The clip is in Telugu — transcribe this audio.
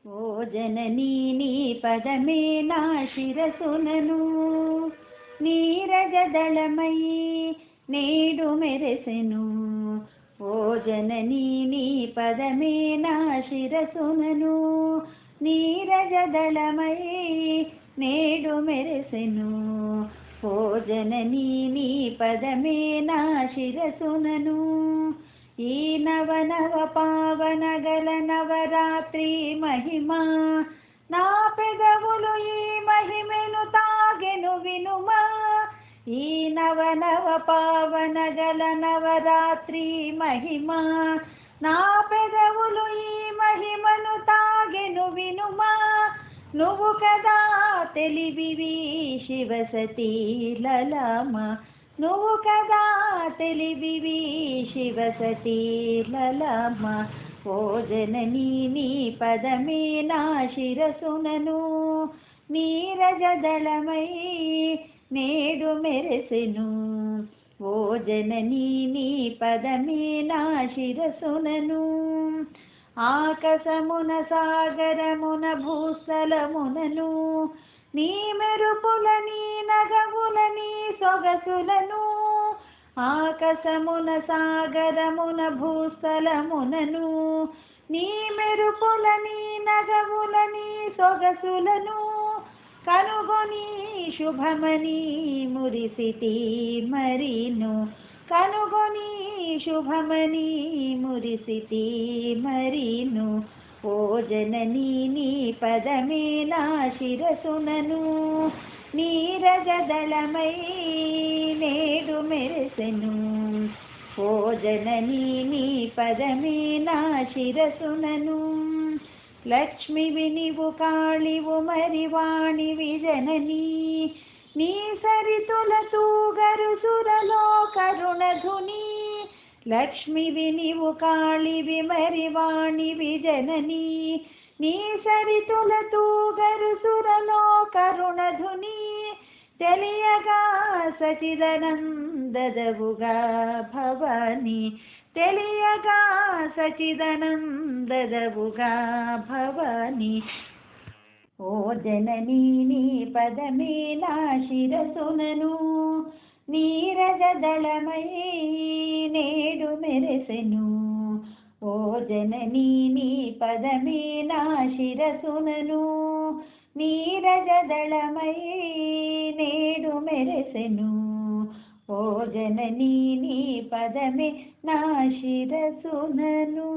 ఓ జననీ నీ పదమే నా శిరసునను నీరజదళమై నేడు మెరెసెను. ఓ జననీ నీ పదమే నా శిరసునను నీరజదళమై నేడు మెరెసెను. ఓ జననీ నీ పదమే నా శిరసునను ఈ నవ పావన గల నవరాత్రి మహిమా నా పెదవులు ఈ మహిమెను తాగెను వినుమా. ఈ నవ పావన గల నవరాత్రి మహిమా నా పెదవులు ఈ మహిమను తాగెను వినుమా. నువ్వు కదా తెలివివి శివసతీ లలామ, నువ్వు కదా తెలివివి శివసతీ లలామ. ఓ జననీ నీ పదమే నా శిరసునను నీరజదళమై నేడు మెరెసెను. ఓ జననీ నీ పదమే నా శిరసునను ఆకాశమున సాగరమున భూస్థలమునను నీ మెరుపులని నగవులని సొగసులను. ఆకాశమున సాగరమున భూస్థలమునను నీ మెరుపులని నగవులని సొగసులను కనుగొని శుభమని మురిసితి మరిను. కనుగొని శుభమని మురిసితి మరిను. ఓ జననీ నీ పదమే నా శిరసునను నీరజదళమై నేడు మెరెసెను. ఓ జననీ నీ పదమే నా శిరసునను లక్ష్మివి నీవు కాళివు మరి వాణివి జననీ నీ సరితుల తూగరు సురలో కరుణధుని. లక్ష్మివి నీవు కాళివి మరి వాణివి జననీ నీ సరితుల తూగరు సురలో కరుణధుని. తెలియగా సచిదనందదవుగా భవాని, తెలియగా సచిదనందదవుగా భవాని. ఓ జననీ నీ పదమే నా శిరసునను నీరజదళమై నేడు మెరెసెను. ఓ జననీ నీ పదమే నా శిరసునను నీరజదళమై నేడు మెరెసెను. ఓ జననీ నీ పదమే నా శిరసునను.